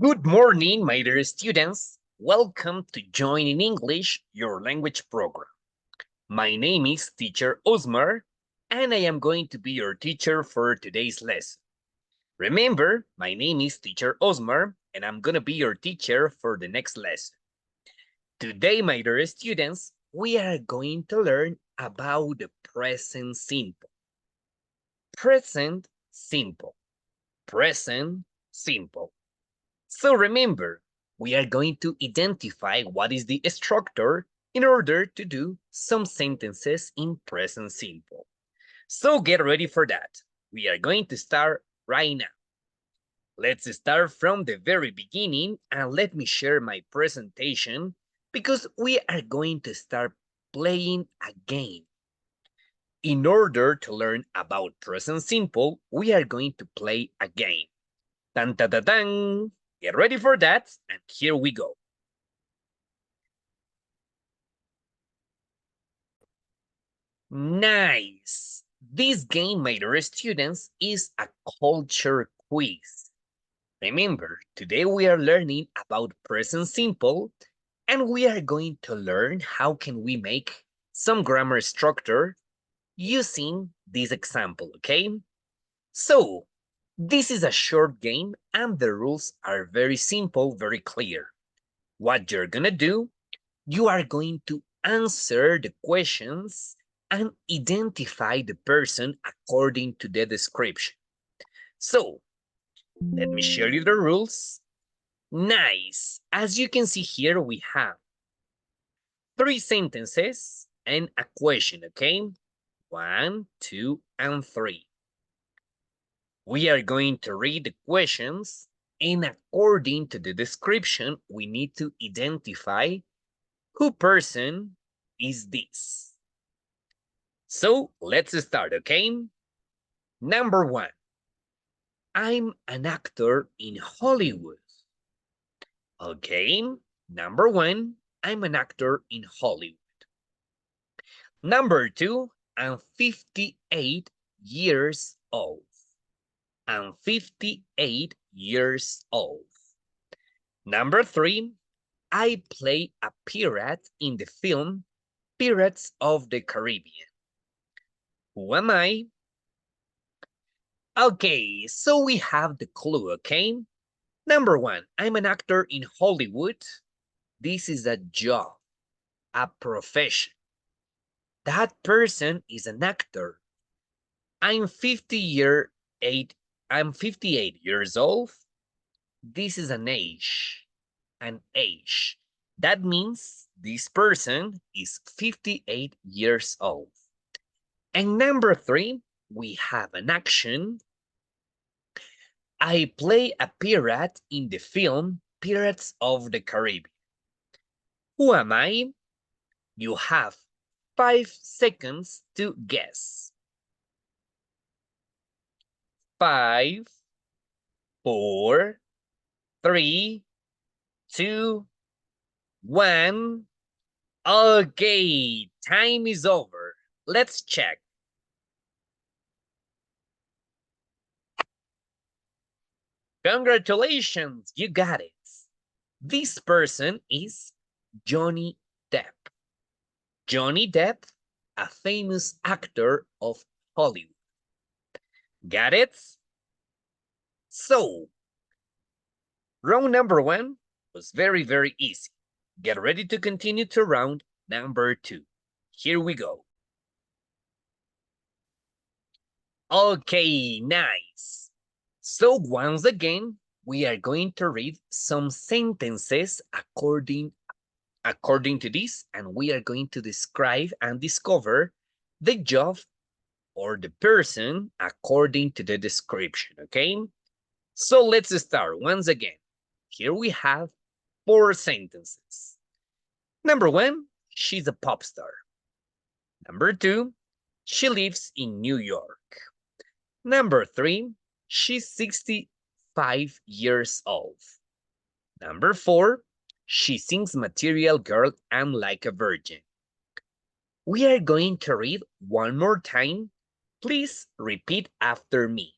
Good morning, my dear students. Welcome to Join in English, your language program. My name is Teacher Osmar, and I am going to be your teacher for today's lesson. Remember, my name is Teacher Osmar, and I'm going to be your teacher for the next lesson. Today, my dear students, we are going to learn about the present simple. Present simple. Present simple. So remember, we are going to identify what is the structure in order to do some sentences in present simple. So get ready for that. We are going to start right now. Let's start from the very beginning and let me share my presentation because we are going to start playing a game. In order to learn about present simple, we are going to play a game. Dun, dun, dun, dun. Get ready for that, and here we go. Nice. This game, my dear students, is a culture quiz. Remember, today we are learning about present simple, and we are going to learn how can we make some grammar structure using this example, okay? So, this is a short game, and the rules are very simple, very clear. What you're gonna do, you are going to answer the questions and identify the person according to the description. So, let me show you the rules. Nice. As you can see here, we have 3 sentences and a question, okay? 1, 2, and 3. We are going to read the questions, and according to the description, we need to identify who person is this. So let's start, okay? Number 1. I'm an actor in Hollywood. Okay. Number 1. I'm an actor in Hollywood. Number 2. I'm 58 years old. I'm 58 years old. Number 3. I play a pirate in the film Pirates of the Caribbean. Who am I? Okay, so we have the clue, okay? Number 1, I'm an actor in Hollywood. This is a job, a profession. That person is an actor. I'm 58 years old. This is an age, an age. That means this person is 58 years old. And number 3, we have an action. I play a pirate in the film Pirates of the Caribbean. Who am I? You have 5 seconds to guess. 5, 4, 3, 2, 1. Okay, time is over. Let's check. Congratulations, you got it. This person is Johnny Depp. Johnny Depp, a famous actor of Hollywood. Got it? So, round number 1 was very, very easy. Get ready to continue to round number 2. Here we go. Okay, nice. So once again, we are going to read some sentences according to this, and we are going to describe and discover the job or the person according to the description, okay? So let's start once again. Here we have 4 sentences. Number 1, she's a pop star. Number 2, she lives in New York. Number 3, she's 65 years old. Number 4, she sings Material Girl, I'm Like a Virgin. We are going to read one more time. Please repeat after me.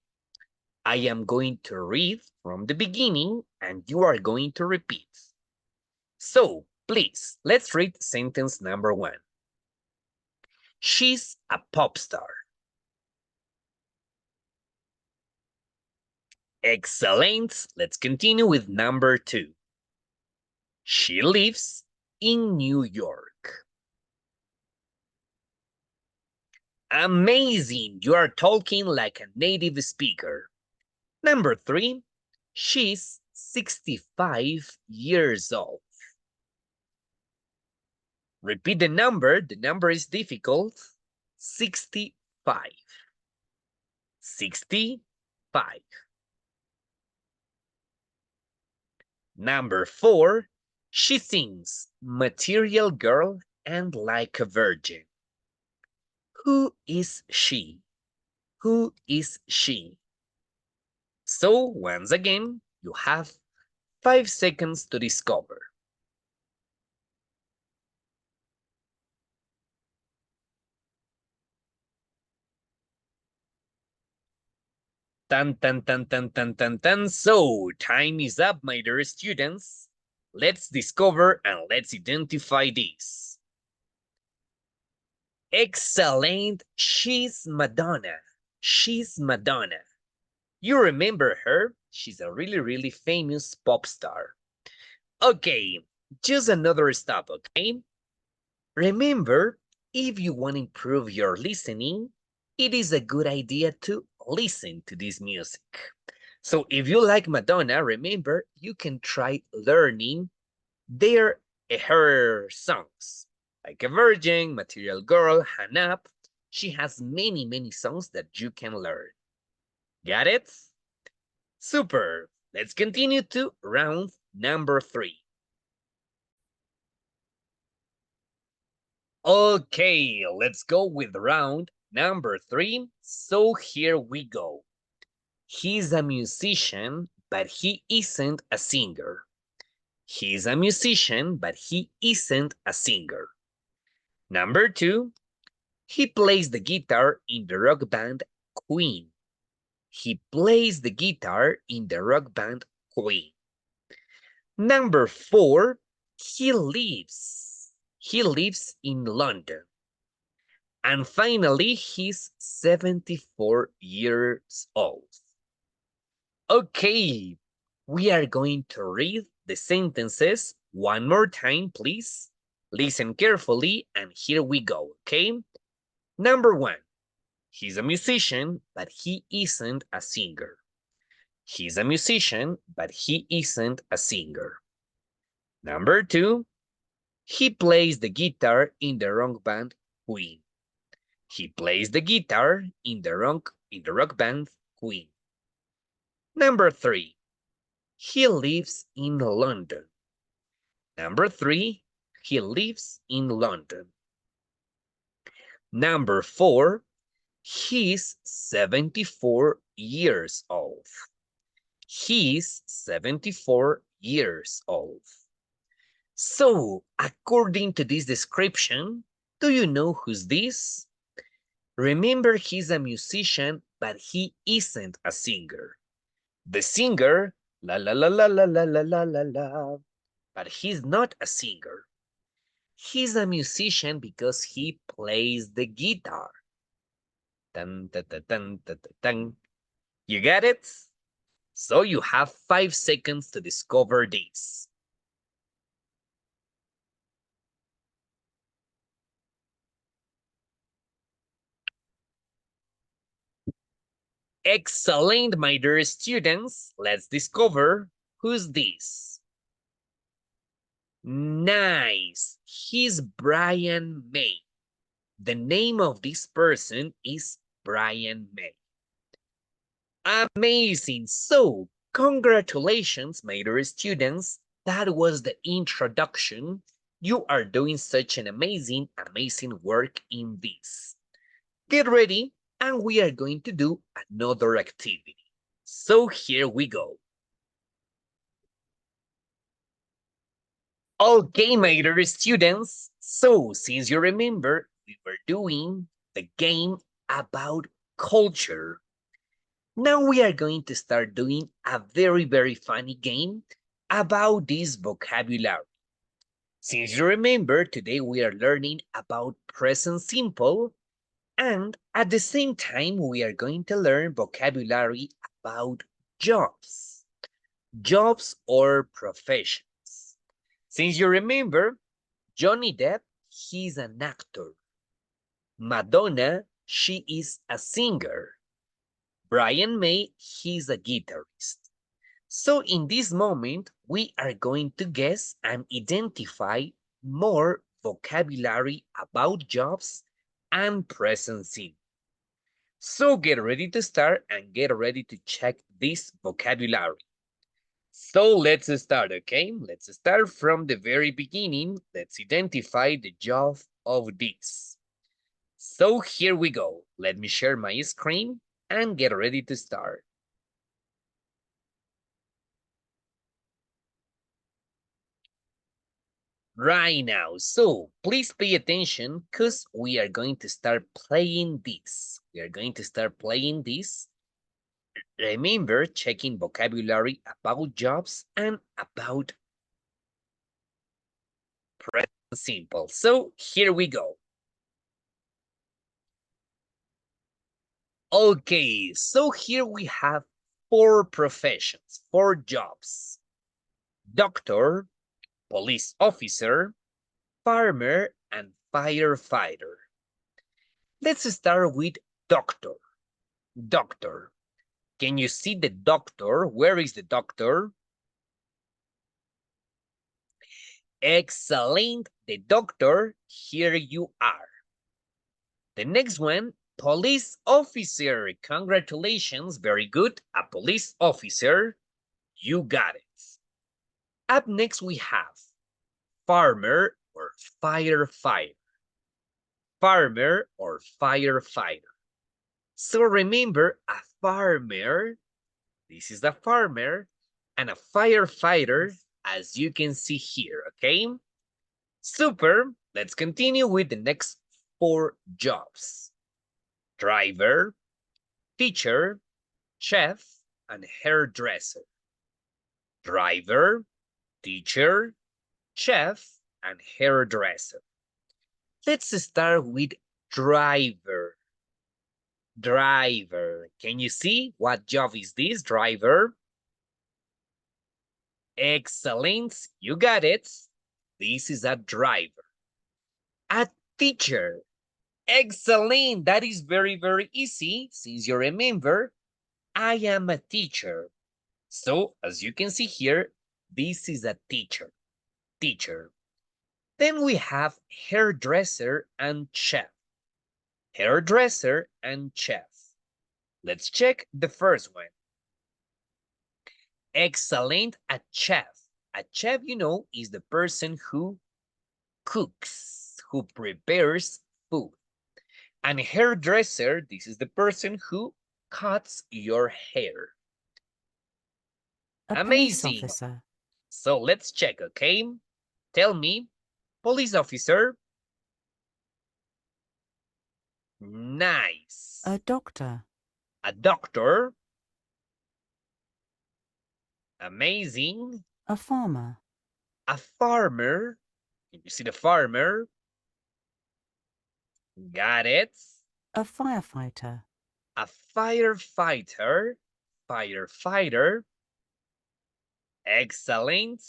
I am going to read from the beginning and you are going to repeat. So, please, let's read sentence number 1. She's a pop star. Excellent. Let's continue with number 2. She lives in New York. Amazing. You are talking like a native speaker. Number 3. She's 65 years old. Repeat the number. The number is difficult. 65. 65. Number 4. She sings Material Girl and Like a Virgin. Who is she? Who is she? So, once again, you have 5 seconds to discover. Tan, tan, tan, tan, tan, tan, tan. So, time is up, my dear students. Let's discover and let's identify this. Excellent. She's Madonna. She's Madonna. You remember her? She's a really, really famous pop star. Okay, just another stop, okay? Remember, if you want to improve your listening, it is a good idea to listen to this music. So if you like Madonna, remember, you can try learning her songs. Like a Virgin, Material Girl, Hang Up. She has many, many songs that you can learn. Got it? Super. Let's continue to round number 3. Okay, let's go with round number 3. So here we go. He's a musician, but he isn't a singer. He's a musician, but he isn't a singer. Number 2, he plays the guitar in the rock band Queen. He plays the guitar in the rock band Queen. Number 4, he lives in London. And finally, he's 74 years old. Okay, we are going to read the sentences one more time, please. Listen carefully, and here we go, okay? Number 1, he's a musician, but he isn't a singer. He's a musician, but he isn't a singer. Number 2, he plays the guitar in the rock band Queen. He plays the guitar in the rock band Queen. Number 3, he lives in London. Number 3, he lives in London. Number 4, he's 74 years old. He's 74 years old. So, according to this description, do you know who's this? Remember, he's a musician, but he isn't a singer. The singer, la la la la la la la la la la, but he's not a singer. He's a musician because he plays the guitar. Dun, dun, dun, dun, dun, dun. You get it? So you have 5 seconds to discover this. Excellent, my dear students. Let's discover who's this. Nice. He's Brian May. The name of this person is Brian May. Amazing. So, congratulations, my dear students. That was the introduction. You are doing such an amazing, amazing work in this. Get ready, and we are going to do another activity. So here we go. Okay, my dear students. So, since you remember, we were doing the game about culture. Now we are going to start doing a very, very funny game about this vocabulary. Since you remember, today we are learning about present simple, and at the same time, we are going to learn vocabulary about jobs, jobs or professions. Since you remember, Johnny Depp, he's an actor. Madonna, she is a singer. Brian May, he's a guitarist. So in this moment, we are going to guess and identify more vocabulary about jobs and present simple. So get ready to start and get ready to check this vocabulary. So let's start, okay? Let's start from the very beginning. Let's identify the job of this. So here we go. Let me share my screen and get ready to start. Right now. So please pay attention because we are going to start playing this. We are going to start playing this. Remember checking vocabulary about jobs and about present simple. So here we go. Okay, so here we have 4 professions, 4 jobs. Doctor, police officer, farmer, and firefighter. Let's start with doctor. Doctor. Can you see the doctor? Where is the doctor? Excellent. The doctor, here you are. The next one, police officer. Congratulations. Very good. A police officer. You got it. Up next, we have farmer or firefighter. Farmer or firefighter. So remember, a farmer, this is the farmer, and a firefighter, as you can see here, okay? Super. Let's continue with the next 4 jobs. Driver, teacher, chef, and hairdresser. Driver, teacher, chef, and hairdresser. Let's start with driver. Driver. Can you see what job is this, driver? Excellent. You got it. This is a driver. A teacher. Excellent. That is very, very easy. Since you remember, I am a teacher. So, as you can see here, this is a teacher. Teacher. Then we have hairdresser and chef. Hairdresser and chef. Let's check the first one. Excellent. A chef. A chef, you know, is the person who cooks, who prepares food. And a hairdresser, this is the person who cuts your hair. A police Amazing. officer. So let's check, okay? Tell me, police officer. Nice. A doctor. A doctor. Amazing. A farmer. A farmer. Can you see the farmer? Got it. A firefighter. A firefighter. Firefighter. Excellent.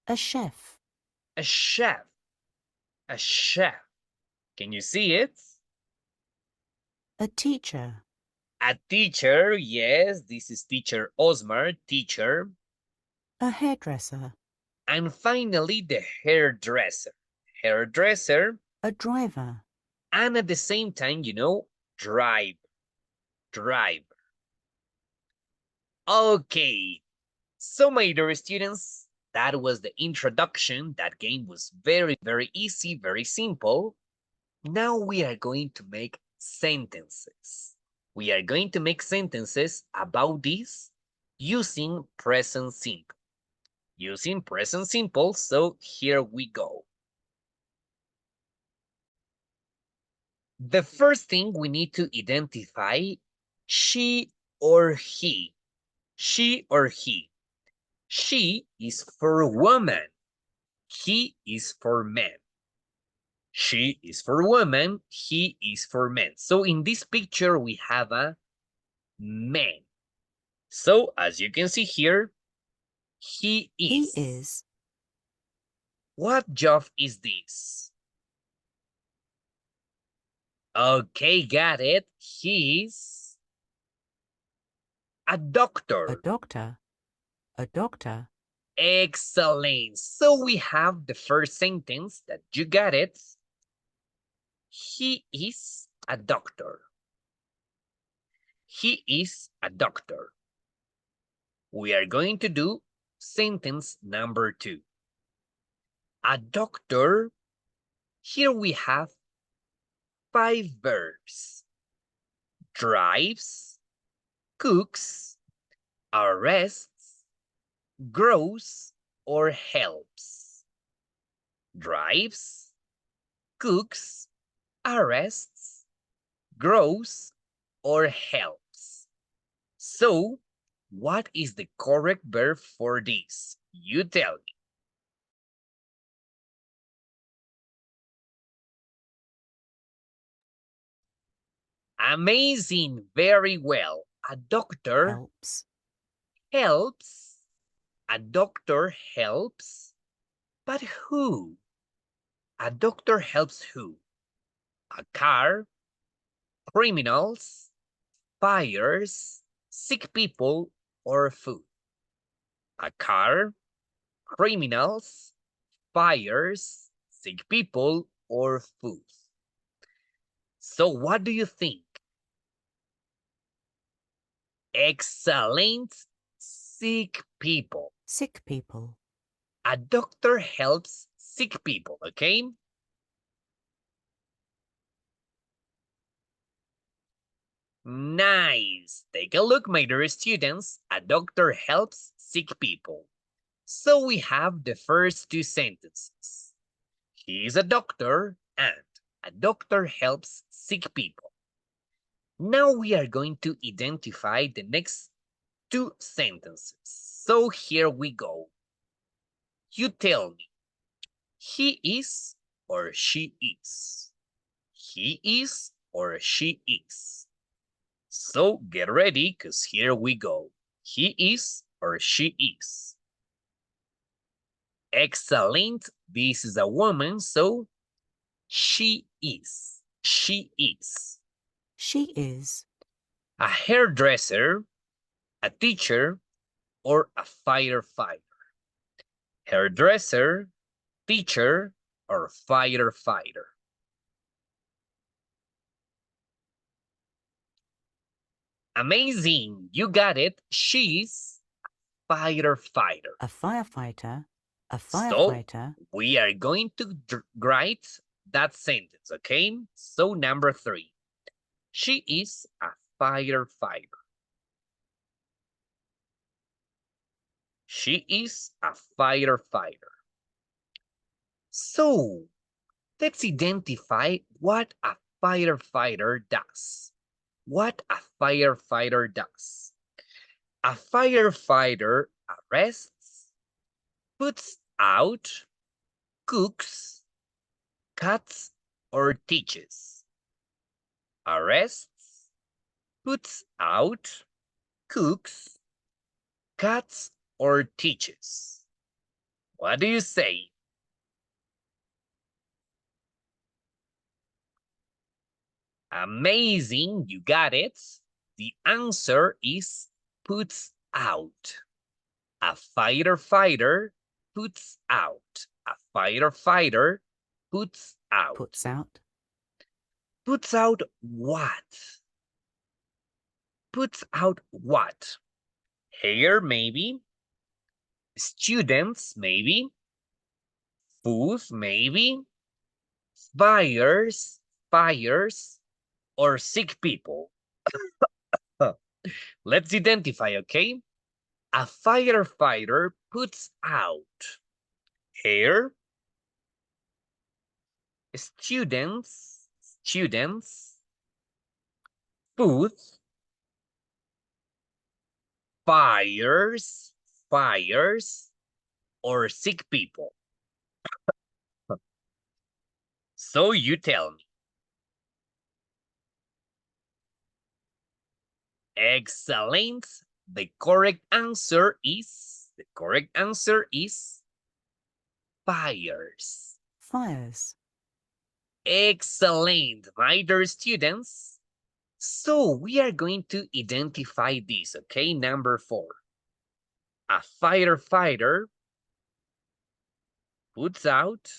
A chef. A chef. A chef. Can you see it? A teacher. A teacher. Yes, this is teacher Osmar, teacher. A hairdresser. And finally, the hairdresser. Hairdresser. A driver. And at the same time, you know, driver. Driver. Okay. So, my dear students, that was the introduction. That game was very, very easy, very simple. Now we are going to make sentences. We are going to make sentences about this using present simple. Using present simple, so here we go. The first thing we need to identify, she or he? She or he? She is for woman. He is for man. She is for woman. He is for men. So in this picture, we have a man. So as you can see here, he is. He is. What job is this? Okay, got it. He's a doctor. A doctor. A doctor. Excellent. So we have the first sentence that you got it. He is a doctor. He is a doctor. We are going to do sentence number 2. A doctor. Here we have 5 verbs. Drives, cooks, arrests, grows, or helps. Drives, cooks, arrests, grows, or helps. So, what is the correct verb for this? You tell me. Amazing, very well. A doctor Helps. helps. A doctor helps. But who? A doctor helps who? A car, criminals, fires, sick people, or food. A car, criminals, fires, sick people, or food. So what do you think? Excellent. Sick people. Sick people. A doctor helps sick people, okay? Nice. Take a look, my dear students. A doctor helps sick people. So we have the first 2 sentences. He is a doctor and a doctor helps sick people. Now we are going to identify the next 2 sentences. So here we go. You tell me, he is or she is? He is or she is? So get ready, because here we go. He is or she is? Excellent. This is a woman, so she is. She is. She is. A hairdresser, a teacher, or a firefighter. Hairdresser, teacher, or firefighter. Amazing, you got it. She's a firefighter. A firefighter. A So firefighter. we are going to write that sentence, okay? So number 3, she is a firefighter. She is a firefighter. So let's identify what a firefighter does. What a firefighter does. A firefighter arrests, puts out, cooks, cuts, or teaches. Arrests, puts out, cooks, cuts, or teaches. What do you say? Amazing, you got it. The answer is puts out. A firefighter puts out. A firefighter puts out. Puts out. Puts out what? Puts out what? Hair, maybe. Students, maybe. Food, maybe. Fires, or sick people. Let's identify, okay? A firefighter puts out hair, students, food, fires, or sick people? So you tell me. Excellent. The correct answer is fires. Fires. Excellent, my dear students. So we are going to identify this, okay? Number 4. A firefighter puts out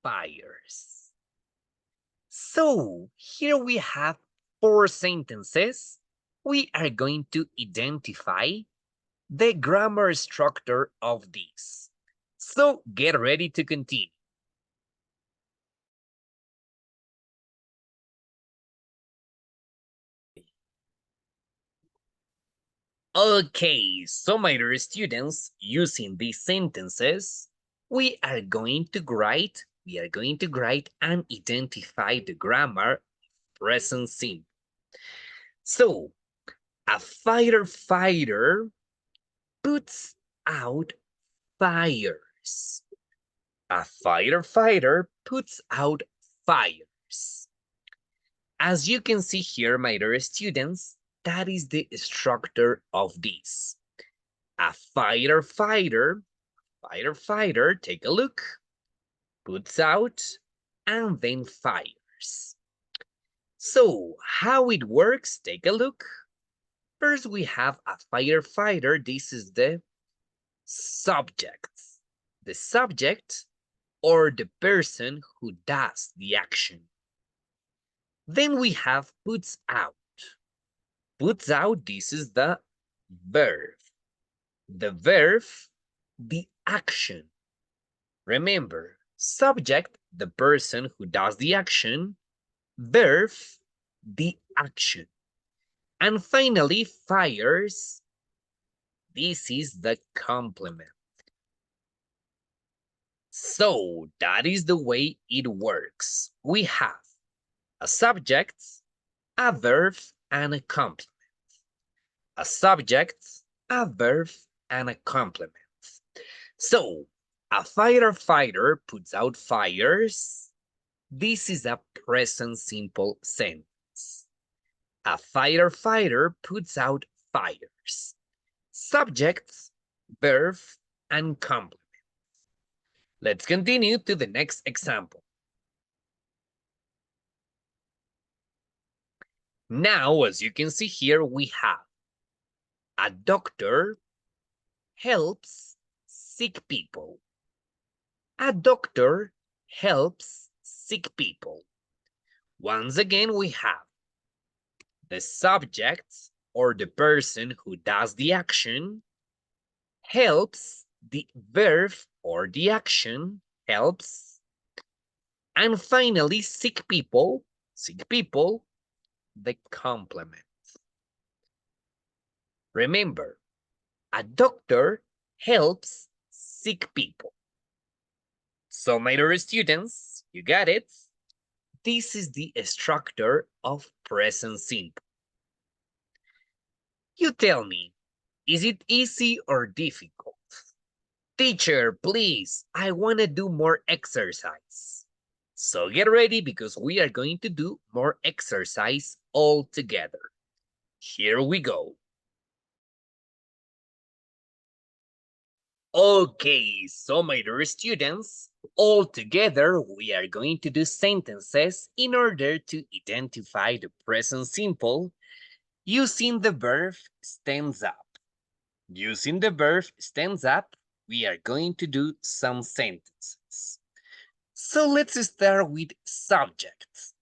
fires. So here we have 4 sentences. We are going to identify the grammar structure of these. So get ready to continue. Okay, so my dear students, using these sentences, we are going to write and identify the grammar present simple. So, a firefighter puts out fires. A firefighter puts out fires. As you can see here, my dear students, that is the structure of this. A firefighter, take a look, puts out, and then fires. So, how it works, take a look. First, we have a firefighter. This is the subject. The subject, or the person who does the action. Then we have puts out. Puts out, this is the verb. The verb, the action. Remember, subject, the person who does the action. Verb, the action. And finally, fires, this is the complement. So that is the way it works. We have a subject, a verb, and a complement. A subject, a verb, and a complement. So, a firefighter puts out fires. This is a present simple sentence. A firefighter puts out fires. Subject, verb, and complement. Let's continue to the next example. Now, as you can see here, we have a doctor helps sick people. A doctor helps sick people. Once again, we have the subject, or the person who does the action, helps, the verb or the action, helps. And finally, sick people, the complement. Remember, a doctor helps sick people. So, my dear students, you got it. This is the structure of present simple. You tell me, is it easy or difficult? Teacher, please, I want to do more exercise. So get ready because we are going to do more exercise all together. Here we go. Okay, so my dear students, all together we are going to do sentences in order to identify the present simple using the verb stands up. Using the verb stands up, we are going to do some sentences. So let's start with subjects.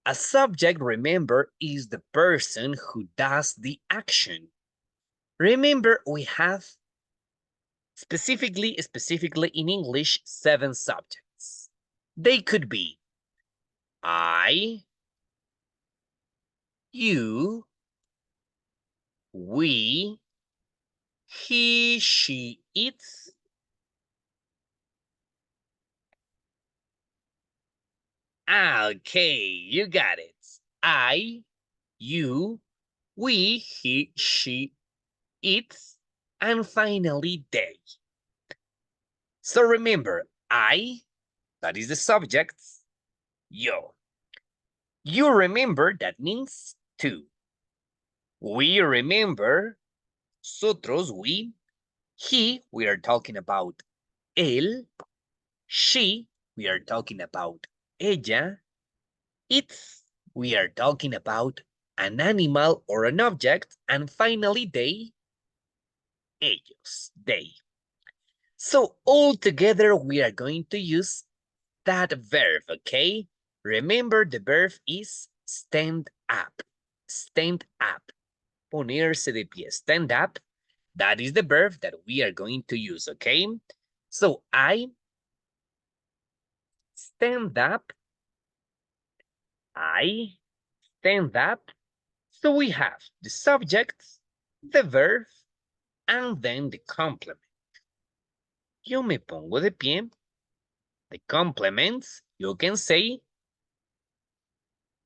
A subject, remember, is the person who does the action. Remember, we have specifically in English, 7 subjects. They could be I, you, we, he, she, it, okay, you got it. I, you, we, he, she, it, and finally they. So remember, I, that is the subject, yo. You remember, that means two. We remember, nosotros, we. He, we are talking about él. She, we are talking about ella. It, we are talking about an animal or an object. And finally, they, ellos, they. So all together, we are going to use that verb, okay? Remember, the verb is stand up. Stand up. Ponerse de pie. Stand up. That is the verb that we are going to use, okay? So I stand up. I stand up. So we have the subject, the verb, and then the complement. Yo me pongo de pie. The complements, you can say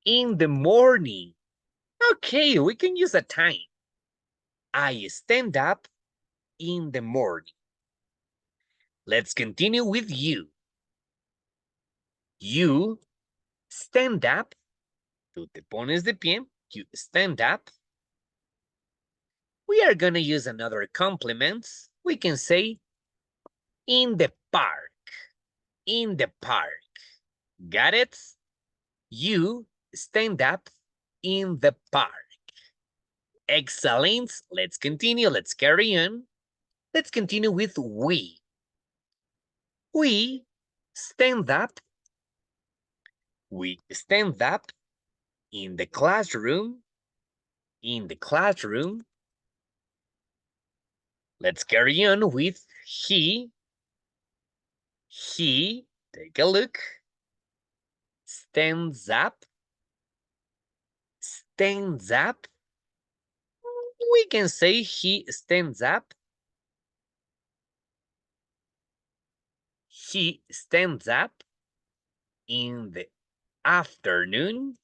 in the morning. Okay, we can use a time. I stand up in the morning. Let's continue with you. You stand up. Tú te pones de pie. You stand up. We are going to use another complement. We can say in the park. In the park. Got it? You stand up in the park. Excellent. Let's continue. Let's carry on. Let's continue with we. We stand up. We stand up in the classroom. In the classroom. Let's carry on with he. He, take a look, stands up. Stands up. We can say he stands up. He stands up in the afternoon.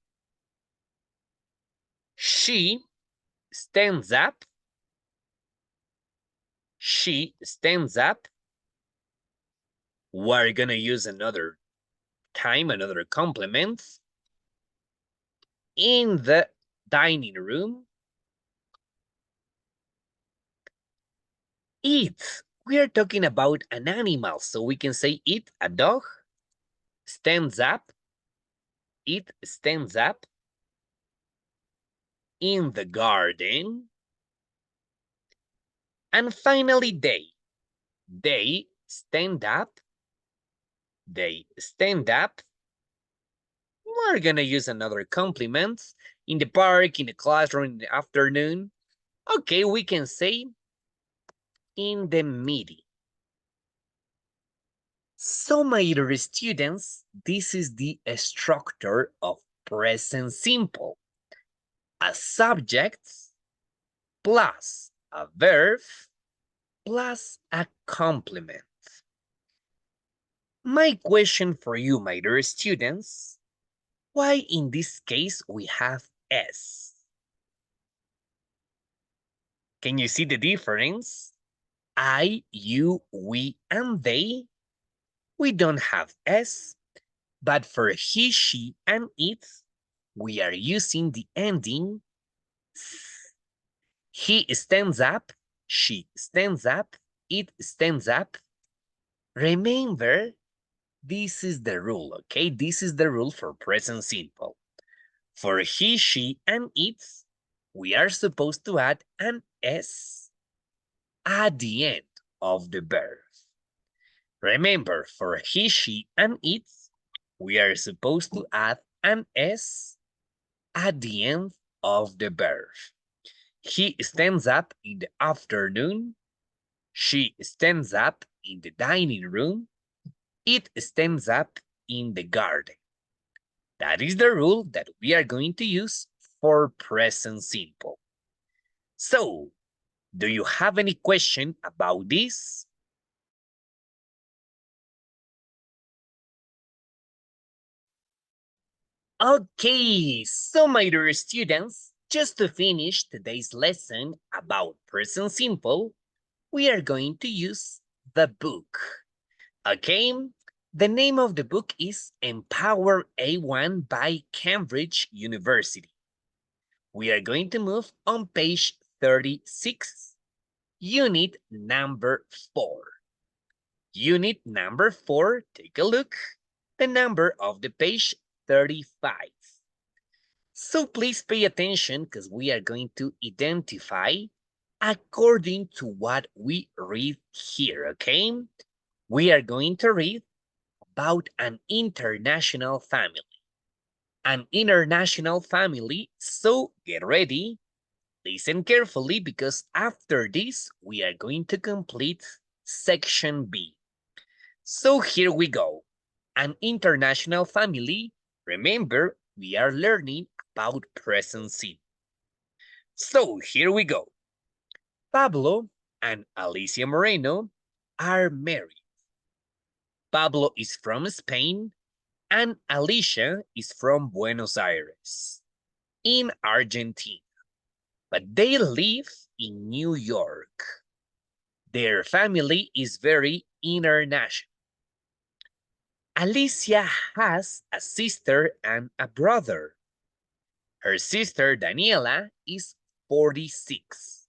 She stands up. She stands up. We're gonna use another time, another complement. In the dining room. It. We are talking about an animal, so we can say it, a dog, stands up. It stands up. In the garden. And finally, they. They stand up. They stand up. We're gonna use another complement. In the park, in the classroom, in the afternoon. Okay, we can say in the meeting. So, my dear students, this is the structure of present simple. A subject plus a verb plus a complement. My question for you, my dear students, why in this case we have S? Can you see the difference? I, you, we, and they, we don't have S, but for he, she, and it, we are using the ending S. He stands up, she stands up, it stands up. Remember, this is the rule, okay? This is the rule for present simple. For he, she, and it, we are supposed to add an S at the end of the verb. Remember, for he, she, and it, we are supposed to add an S at the end of the verb. He stands up in the afternoon. She stands up in the dining room. It stands up in the garden. That is the rule that we are going to use for present simple. So, do you have any question about this? Okay, so my dear students, Just to finish today's lesson about present simple, we are going to use the book. Okay? The name of the book is Empower A1 by Cambridge University. We are going to move on page 36, unit number 4. Unit number 4, take a look. The number of the page 35. So please pay attention because we are going to identify according to what we read here, okay? We are going to read about an international family. An international family, so get ready. Listen carefully because after this, we are going to complete section B. So here we go. An international family. Remember, we are learning about present simple. So here we go. Pablo and Alicia Moreno are married. Pablo is from Spain and Alicia is from Buenos Aires in Argentina, but they live in New York. Their family is very international. Alicia has a sister and a brother. Her sister Daniela is 46.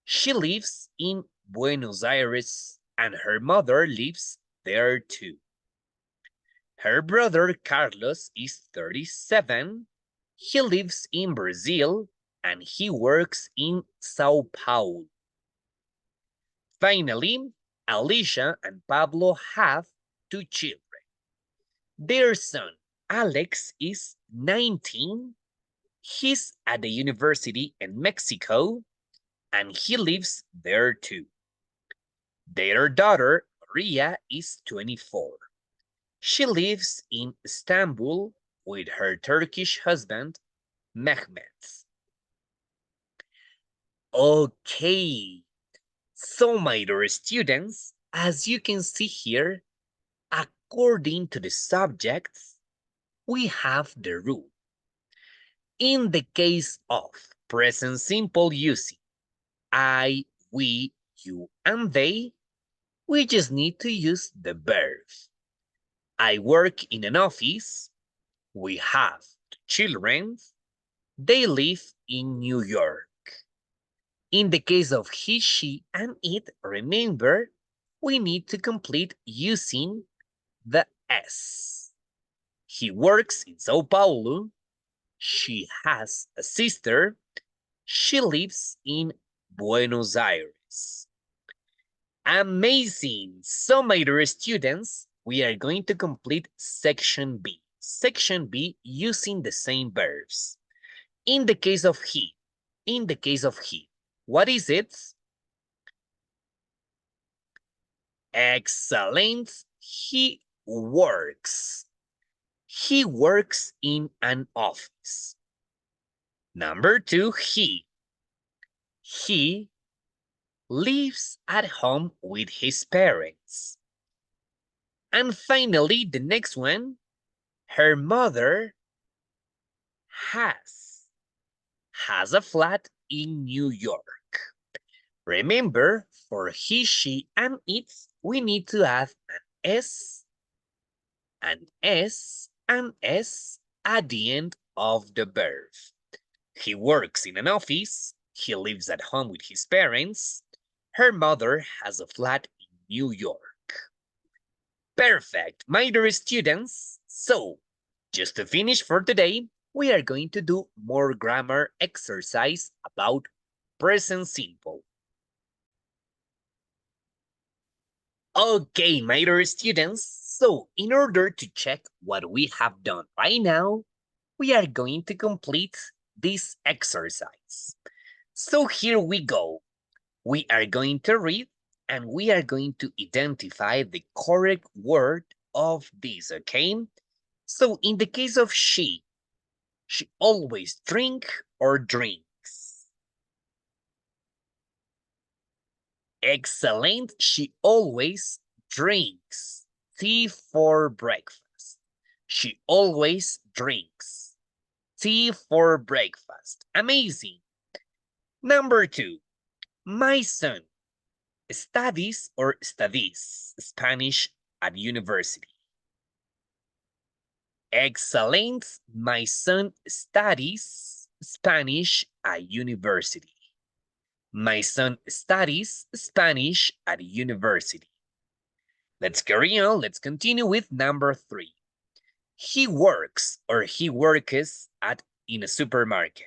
She lives in Buenos Aires and her mother lives there too. Her brother Carlos is 37. He lives in Brazil and he works in Sao Paulo. Finally, Alicia and Pablo have 2 children. Their son, Alex, is 19. He's at the university in Mexico, and he lives there too. Their daughter, Maria, is 24. She lives in Istanbul with her Turkish husband, Mehmet. Okay, so my dear students, as you can see here, according to the subjects, we have the rule. In the case of present simple using I, we, you, and they, we just need to use the verb. I work in an office. We have 2 children. They live in New York. In the case of he, she, and it, remember, we need to complete using the S. He works in Sao Paulo. She has a sister. She lives in Buenos Aires. Amazing! So, my dear students, we are going to complete section B. Section B using the same verbs. In the case of he, what is it? Excellent. He works. He works in an office. Number 2, he. He lives at home with his parents. And finally, the next one, her mother has a flat in New York. Remember, for he, she, and it, we need to add an S at the end of the verb. He works in an office. He lives at home with his parents. Her mother has a flat in New York. Perfect, my dear students. So, just to finish for today, we are going to do more grammar exercise about present simple. Okay, my dear students. So, in order to check what we have done right now, we are going to complete this exercise. So here we go. We are going to read and we are going to identify the correct word of this, okay? So in the case of she always drink or drinks. Excellent, she always drinks tea for breakfast. She always drinks. tea for breakfast. Amazing. Number 2, my son studies or studies Spanish at university. Excellent. My son studies Spanish at university. My son studies Spanish at university. Let's carry on. Let's continue with number 3. He works or he works in a supermarket.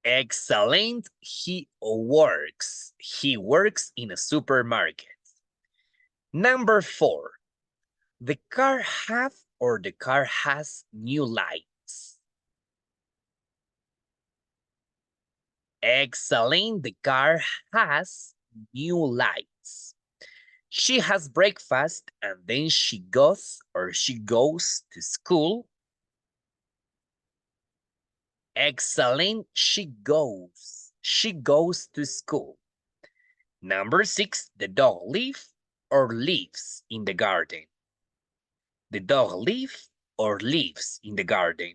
Excellent. He works. He works in a supermarket. Number 4. The car has new lights. Excellent. The car has new lights. She has breakfast and then she goes to school. Excellent. She goes to school. Number 6, the dog lives in the garden. The dog lives in the garden.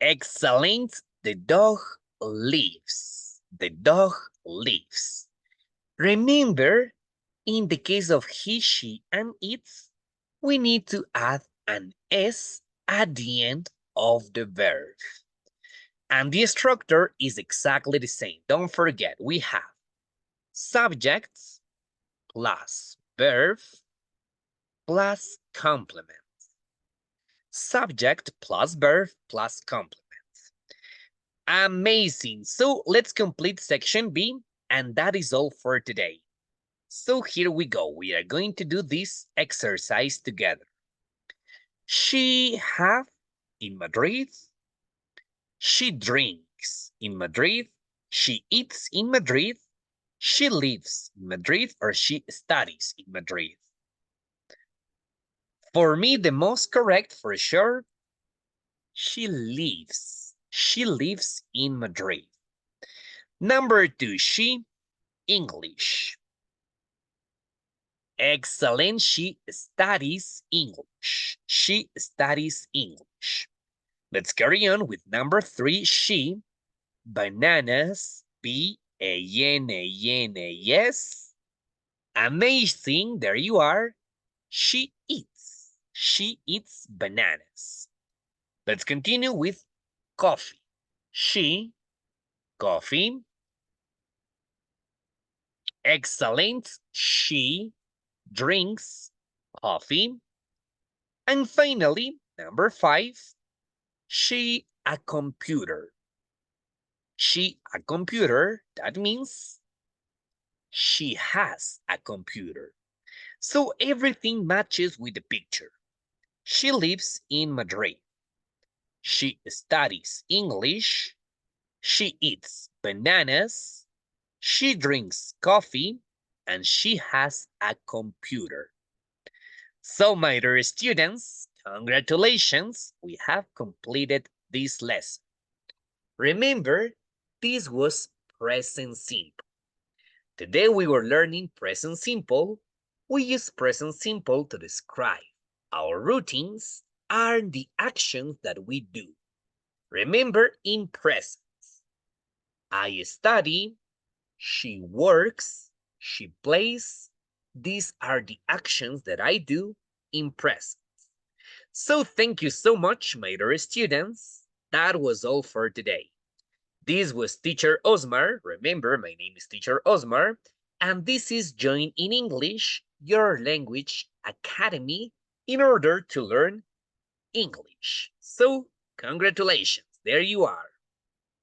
Excellent. The dog lives. The dog lives. Remember, in the case of he, she, and it, we need to add an S at the end of the verb. And the structure is exactly the same. Don't forget, we have subject plus verb plus complement. Subject plus verb plus complement. Amazing. So let's complete section B, and that is all for today. So here we go. We are going to do this exercise together. She have in Madrid. She drinks in Madrid. She eats in Madrid. She lives in Madrid, or she studies in Madrid. For me, the most correct for sure, she lives. She lives in Madrid. Number 2, she, English. Excellent. She studies English. She studies English. Let's carry on with number 3, she, bananas, B-A-N-A-N-A-S. Amazing. There you are. She eats. She eats bananas. Let's continue with coffee. She, coffee. Excellent. She drinks coffee. And finally, number 5, she a computer. She a computer, that means she has a computer. So everything matches with the picture. She lives in Madrid. She studies English. She eats bananas. She drinks coffee. And she has a computer. So, my dear students, congratulations, we have completed this lesson. Remember, this was present simple. Today we were learning present simple. We use present simple to describe our routines and the actions that we do. Remember, in present, I study, she works, she plays. These are the actions that I do in present. So thank you so much, my dear students. That was all for today. This was Teacher Osmar. Remember, my name is Teacher Osmar, and this is Join in English, your language academy, in order to learn English. So, congratulations, there you are.